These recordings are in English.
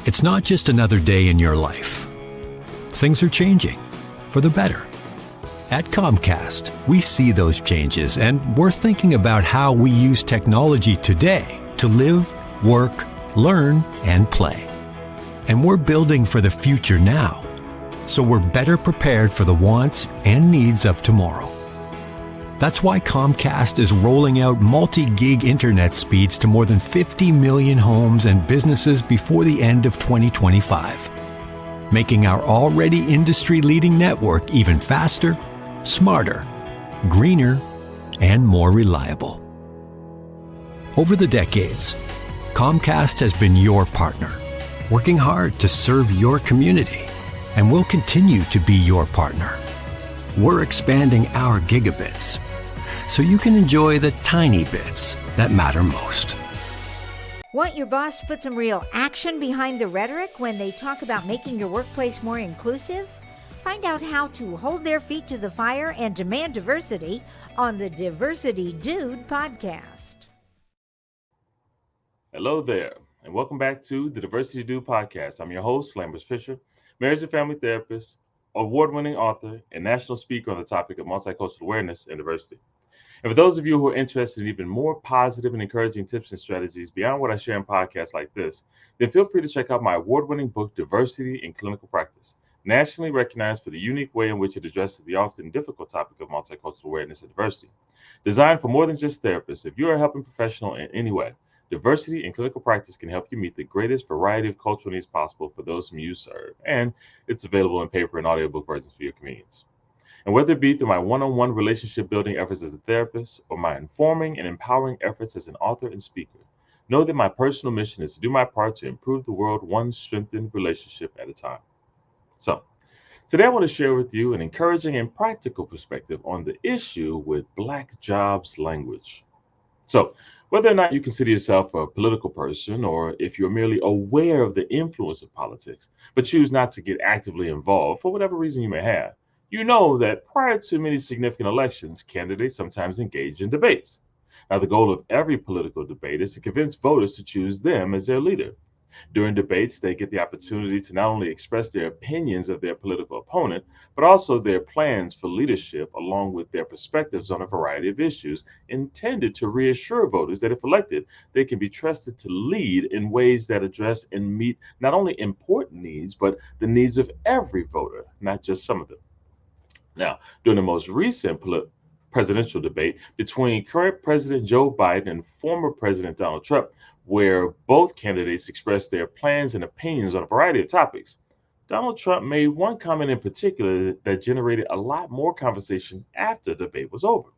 It's not just another day in your life. Things are changing for the better. At Comcast, we see those changes, and we're thinking about how we use technology today to live, work, learn, and play. And we're building for the future now, so we're better prepared for the wants and needs of tomorrow. That's why Comcast is rolling out multi-gig internet speeds to more than 50 million homes and businesses before the end of 2025, making our already industry-leading network even faster, smarter, greener, and more reliable. Over the decades, Comcast has been your partner, working hard to serve your community, and will continue to be your partner. We're expanding our gigabits so you can enjoy the tiny bits that matter most. Want your boss to put some real action behind the rhetoric when they talk about making your workplace more inclusive? Find out how to hold their feet to the fire and demand diversity on the Diversity Dude podcast. Hello there, and welcome back to the Diversity Dude podcast. I'm your host, Lambert Fisher, marriage and family therapist, award-winning author, and national speaker on the topic of multicultural awareness and diversity. And for those of you who are interested in even more positive and encouraging tips and strategies beyond what I share in podcasts like this, then feel free to check out my award-winning book, Diversity in Clinical Practice, nationally recognized for the unique way in which it addresses the often difficult topic of multicultural awareness and diversity. Designed for more than just therapists, if you are a helping professional in any way, Diversity in Clinical Practice can help you meet the greatest variety of cultural needs possible for those whom you serve, and it's available in paper and audiobook versions for your convenience. And whether it be through my one-on-one relationship building efforts as a therapist or my informing and empowering efforts as an author and speaker, know that my personal mission is to do my part to improve the world one strengthened relationship at a time. So, today I want to share with you an encouraging and practical perspective on the issue with Black jobs language. So, whether or not you consider yourself a political person, or if you're merely aware of the influence of politics, but choose not to get actively involved for whatever reason you may have, you know that prior to many significant elections, candidates sometimes engage in debates. Now, the goal of every political debate is to convince voters to choose them as their leader. During debates, they get the opportunity to not only express their opinions of their political opponent, but also their plans for leadership, along with their perspectives on a variety of issues, intended to reassure voters that if elected, they can be trusted to lead in ways that address and meet not only important needs, but the needs of every voter, not just some of them. Now, during the most recent presidential debate between current President Joe Biden and former President Donald Trump, where both candidates expressed their plans and opinions on a variety of topics, Donald Trump made one comment in particular that generated a lot more conversation after the debate was over.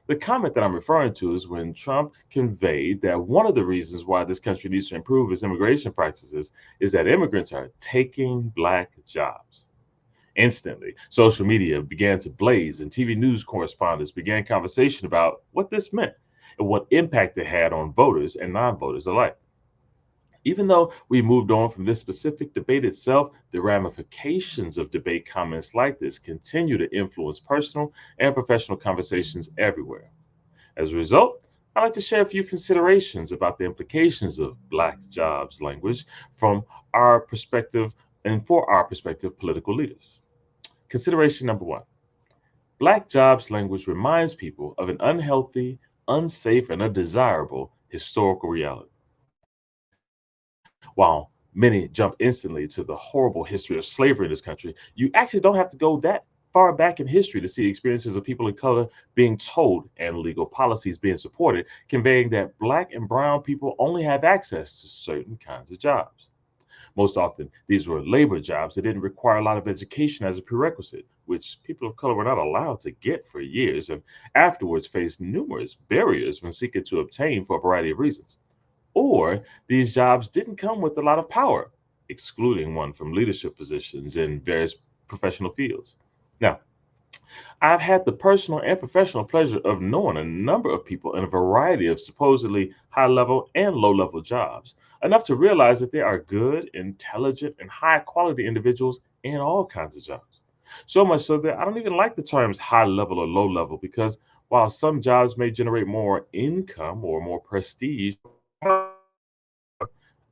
The comment that I'm referring to is when Trump conveyed that one of the reasons why this country needs to improve its immigration practices is that immigrants are taking Black jobs. Instantly, social media began to blaze, and TV news correspondents began conversation about what this meant and what impact it had on voters and non-voters alike. Even though we moved on from this specific debate itself, the ramifications of debate comments like this continue to influence personal and professional conversations everywhere. As a result, I'd like to share a few considerations about the implications of Black jobs language from our perspective and for our prospective political leaders. Consideration number one: Black jobs language reminds people of an unhealthy, unsafe, and undesirable historical reality. While many jump instantly to the horrible history of slavery in this country, you actually don't have to go that far back in history to see experiences of people of color being told and legal policies being supported, conveying that Black and brown people only have access to certain kinds of jobs. Most often, these were labor jobs that didn't require a lot of education as a prerequisite, which people of color were not allowed to get for years, and afterwards faced numerous barriers when seeking to obtain for a variety of reasons. Or these jobs didn't come with a lot of power, excluding one from leadership positions in various professional fields. Now, I've had the personal and professional pleasure of knowing a number of people in a variety of supposedly high-level and low-level jobs, enough to realize that there are good, intelligent, and high-quality individuals in all kinds of jobs. So much so that I don't even like the terms high-level or low-level, because while some jobs may generate more income or more prestige,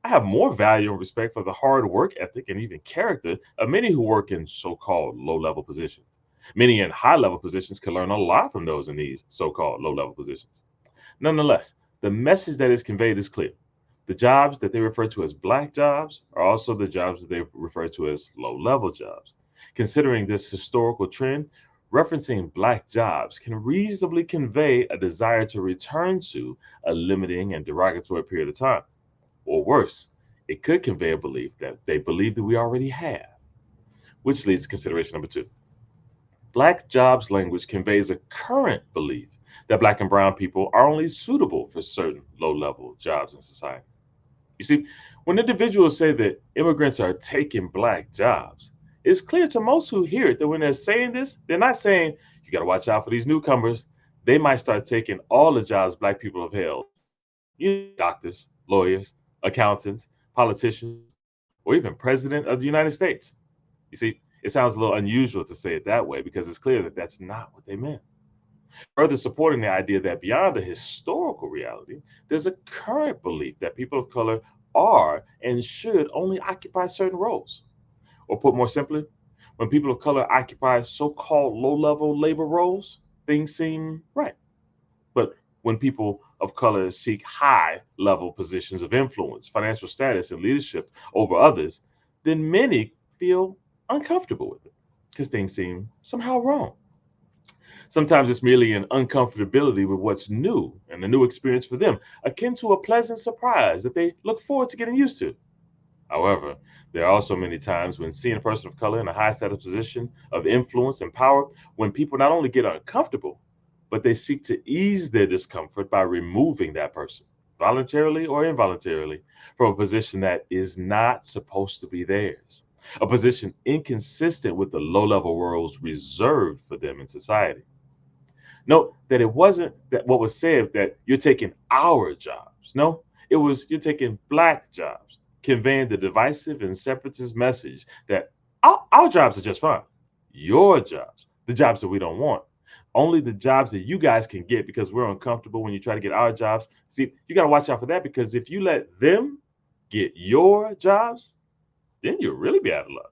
I have more value and respect for the hard work ethic and even character of many who work in so-called low-level positions. Many in high-level positions can learn a lot from those in these so-called low-level positions. Nonetheless, the message that is conveyed is clear. The jobs that they refer to as black jobs are also the jobs that they refer to as low-level jobs. Considering this historical trend, referencing black jobs can reasonably convey a desire to return to a limiting and derogatory period of time. Or worse, it could convey a belief that they believe that we already have, which leads to consideration number two. Black jobs language conveys a current belief that black and brown people are only suitable for certain low level jobs in society. You see, when individuals say that immigrants are taking black jobs, it's clear to most who hear it that when they're saying this, they're not saying, you got to watch out for these newcomers. They might start taking all the jobs black people have held. Doctors, lawyers, accountants, politicians, or even president of the United States. You see, it sounds a little unusual to say it that way because it's clear that that's not what they meant. Further supporting the idea that beyond a historical reality, there's a current belief that people of color are and should only occupy certain roles. Or put more simply, when people of color occupy so-called low-level labor roles, things seem right. But when people of color seek high-level positions of influence, financial status, and leadership over others, then many feel uncomfortable with it because things seem somehow wrong. Sometimes it's merely an uncomfortability with what's new and a new experience for them, akin to a pleasant surprise that they look forward to getting used to. However, there are also many times when seeing a person of color in a high status position of influence and power, when people not only get uncomfortable, but they seek to ease their discomfort by removing that person, voluntarily or involuntarily, from a position that is not supposed to be theirs, a position inconsistent with the low level roles reserved for them in society. Note that it wasn't that what was said that you're taking our jobs. No, it was you're taking black jobs, conveying the divisive and separatist message that our jobs are just fine. Your jobs, the jobs that we don't want, only the jobs that you guys can get because we're uncomfortable when you try to get our jobs. See, you got to watch out for that because if you let them get your jobs, then you'll really be out of luck.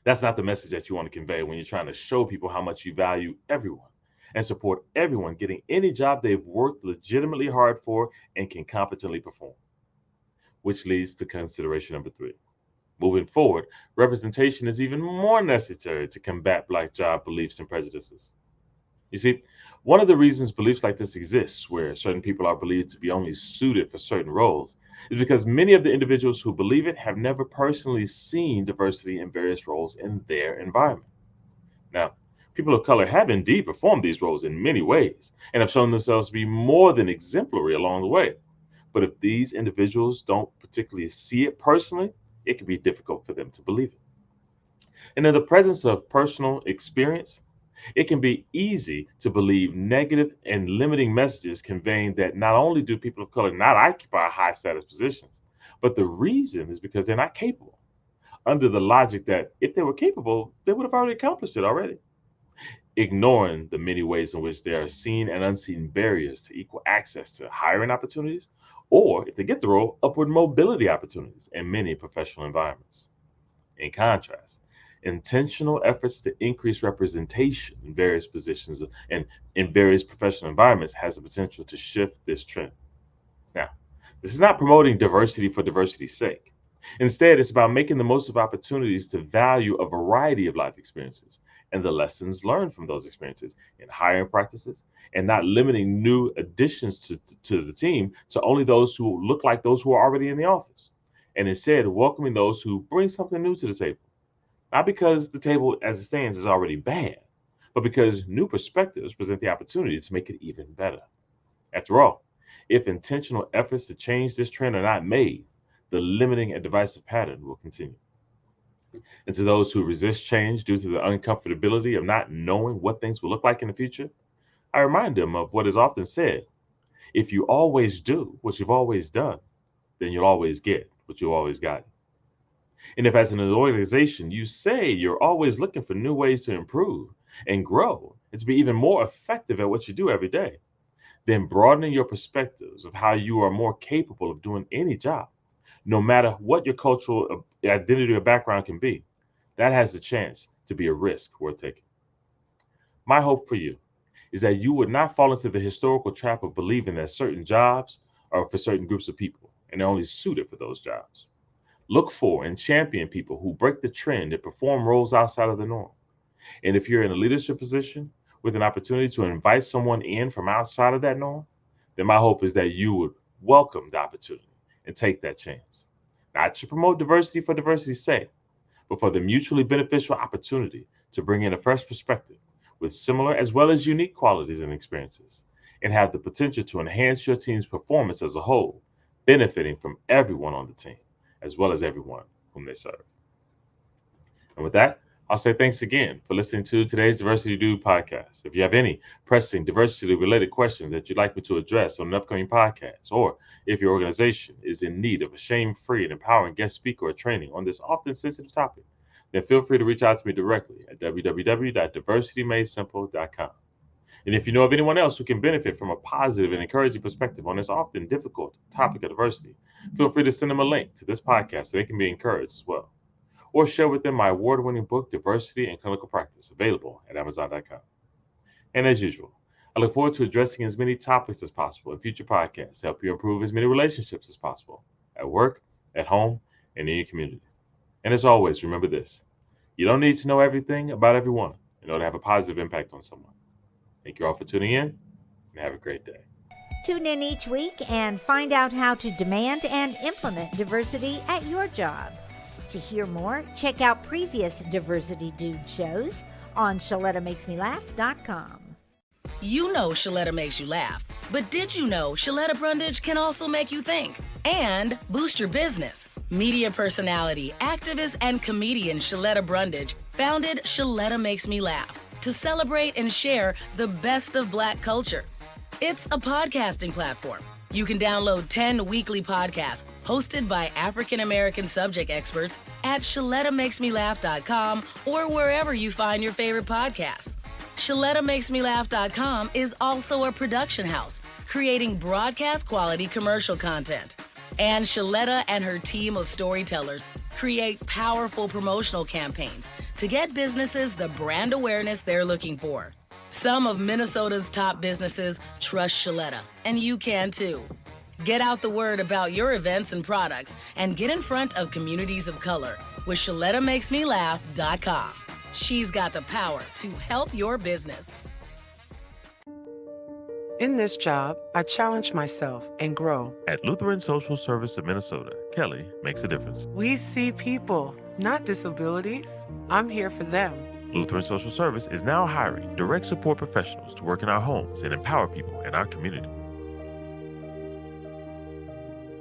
That's not the message that you want to convey when you're trying to show people how much you value everyone and support everyone getting any job they've worked legitimately hard for and can competently perform. Which leads to consideration number three. Moving forward, representation is even more necessary to combat black job beliefs and prejudices. You see, one of the reasons beliefs like this exists, where certain people are believed to be only suited for certain roles, is because many of the individuals who believe it have never personally seen diversity in various roles in their environment. Now, people of color have indeed performed these roles in many ways and have shown themselves to be more than exemplary along the way. But if these individuals don't particularly see it personally, it can be difficult for them to believe it. And in the presence of personal experience, it can be easy to believe negative and limiting messages conveying that not only do people of color not occupy high status positions, but the reason is because they're not capable, under the logic that if they were capable, they would have already accomplished it already, ignoring the many ways in which there are seen and unseen barriers to equal access to hiring opportunities, or if they get the role, upward mobility opportunities in many professional environments. In contrast, intentional efforts to increase representation in various positions and in various professional environments has the potential to shift this trend. Now, this is not promoting diversity for diversity's sake. Instead, it's about making the most of opportunities to value a variety of life experiences and the lessons learned from those experiences in hiring practices, and not limiting new additions to the team to only those who look like those who are already in the office, and instead welcoming those who bring something new to the table. Not because the table as it stands is already bad, but because new perspectives present the opportunity to make it even better. After all, if intentional efforts to change this trend are not made, the limiting and divisive pattern will continue. And to those who resist change due to the uncomfortability of not knowing what things will look like in the future, I remind them of what is often said: if you always do what you've always done, then you'll always get what you've always gotten. And if, as an organization, you say you're always looking for new ways to improve and grow and to be even more effective at what you do every day, then broadening your perspectives of how you are more capable of doing any job no matter what your cultural identity or background can be, that has the chance to be a risk worth taking. My hope for you is that you would not fall into the historical trap of believing that certain jobs are for certain groups of people and they're only suited for those jobs. Look for and champion people who break the trend and perform roles outside of the norm. And if you're in a leadership position with an opportunity to invite someone in from outside of that norm, then my hope is that you would welcome the opportunity and take that chance. Not to promote diversity for diversity's sake, but for the mutually beneficial opportunity to bring in a fresh perspective with similar as well as unique qualities and experiences, and have the potential to enhance your team's performance as a whole, benefiting from everyone on the team, as well as everyone whom they serve. And with that, I'll say thanks again for listening to today's Diversity Dude podcast. If you have any pressing diversity-related questions that you'd like me to address on an upcoming podcast, or if your organization is in need of a shame-free and empowering guest speaker or training on this often sensitive topic, then feel free to reach out to me directly at www.diversitymadesimple.com. And if you know of anyone else who can benefit from a positive and encouraging perspective on this often difficult topic of diversity, feel free to send them a link to this podcast so they can be encouraged as well. Or share with them my award-winning book, Diversity in Clinical Practice, available at Amazon.com. And as usual, I look forward to addressing as many topics as possible in future podcasts to help you improve as many relationships as possible at work, at home, and in your community. And as always, remember this: you don't need to know everything about everyone in order to have a positive impact on someone. Thank you all for tuning in, and have a great day. Tune in each week and find out how to demand and implement diversity at your job. To hear more, check out previous Diversity Dude shows on ShalettaMakesMeLaugh.com. You know Shaletta makes you laugh, but did you know Shaletta Brundage can also make you think and boost your business? Media personality, activist, and comedian Shaletta Brundage founded Shaletta Makes Me Laugh to celebrate and share the best of Black culture. It's a podcasting platform. You can download 10 weekly podcasts hosted by African-American subject experts at ShalettaMakesMeLaugh.com or wherever you find your favorite podcasts. ShalettaMakesMeLaugh.com is also a production house, creating broadcast-quality commercial content. And Shaletta and her team of storytellers create powerful promotional campaigns to get businesses the brand awareness they're looking for. Some of Minnesota's top businesses trust Shaletta, and you can too. Get out the word about your events and products and get in front of communities of color with ShalettaMakesMeLaugh.com. She's got the power to help your business. In this job, I challenge myself and grow. At Lutheran Social Service of Minnesota, Kelly makes a difference. We see people, not disabilities. I'm here for them. Lutheran Social Service is now hiring direct support professionals to work in our homes and empower people in our community.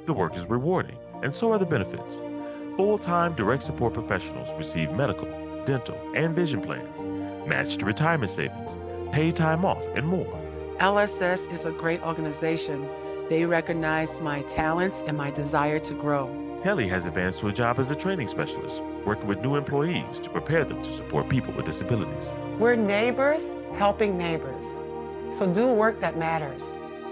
The work is rewarding, and so are the benefits. Full-time direct support professionals receive medical, dental, and vision plans, matched retirement savings, paid time off, and more. LSS is a great organization. They recognize my talents and my desire to grow. Kelly has advanced to a job as a training specialist, working with new employees to prepare them to support people with disabilities. We're neighbors helping neighbors. So do work that matters.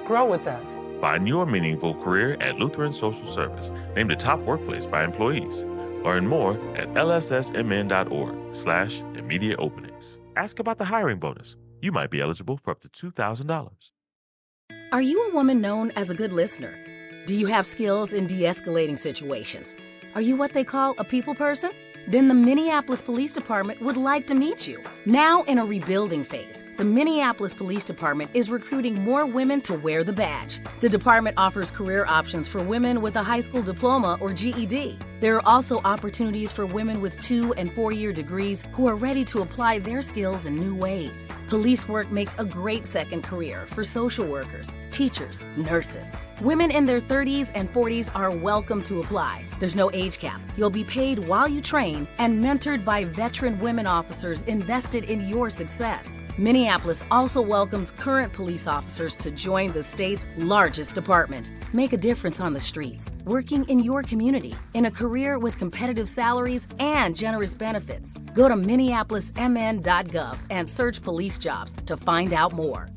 Grow with us. Find your meaningful career at Lutheran Social Service, named a top workplace by employees. Learn more at lssmn.org/immediate openings. Ask about the hiring bonus. You might be eligible for up to $2,000. Are you a woman known as a good listener? Do you have skills in de-escalating situations? Are you what they call a people person? Then the Minneapolis Police Department would like to meet you. Now in a rebuilding phase, the Minneapolis Police Department is recruiting more women to wear the badge. The department offers career options for women with a high school diploma or GED. There are also opportunities for women with 2- and 4-year degrees who are ready to apply their skills in new ways. Police work makes a great second career for social workers, teachers, nurses. Women in their 30s and 40s are welcome to apply. There's no age cap. You'll be paid while you train and mentored by veteran women officers invested in your success. Minneapolis also welcomes current police officers to join the state's largest department. Make a difference on the streets, working in your community, in a career with competitive salaries and generous benefits. Go to minneapolismn.gov and search police jobs to find out more.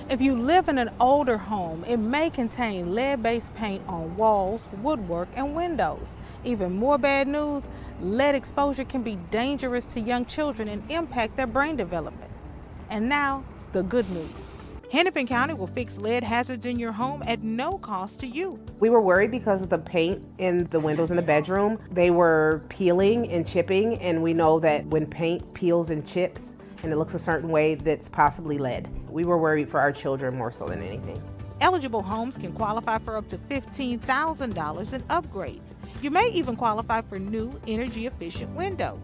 If you live in an older home, it may contain lead-based paint on walls, woodwork, and windows. Even more bad news, lead exposure can be dangerous to young children and impact their brain development. And now, the good news. Hennepin County will fix lead hazards in your home at no cost to you. We were worried because of the paint in the windows in the bedroom. They were peeling and chipping, and we know that when paint peels and chips and it looks a certain way, that's possibly lead. We were worried for our children more so than anything. Eligible homes can qualify for up to $15,000 in upgrades. You may even qualify for new energy-efficient windows.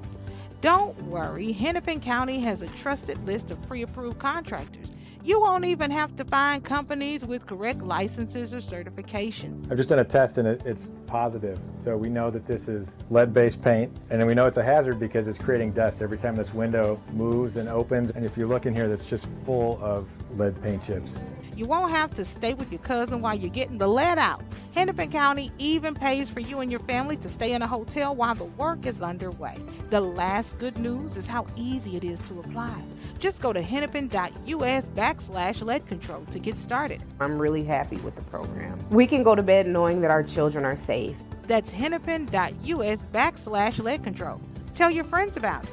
Don't worry, Hennepin County has a trusted list of pre-approved contractors. You won't even have to find companies with correct licenses or certifications. I've just done a test and it's positive. So we know that this is lead-based paint, and then we know it's a hazard because it's creating dust every time this window moves and opens. And if you look in here, that's just full of lead paint chips. You won't have to stay with your cousin while you're getting the lead out. Hennepin County even pays for you and your family to stay in a hotel while the work is underway. The last good news is how easy it is to apply. Just go to hennepin.us/lead control to get started. I'm really happy with the program. We can go to bed knowing that our children are safe. That's hennepin.us/lead control. Tell your friends about it.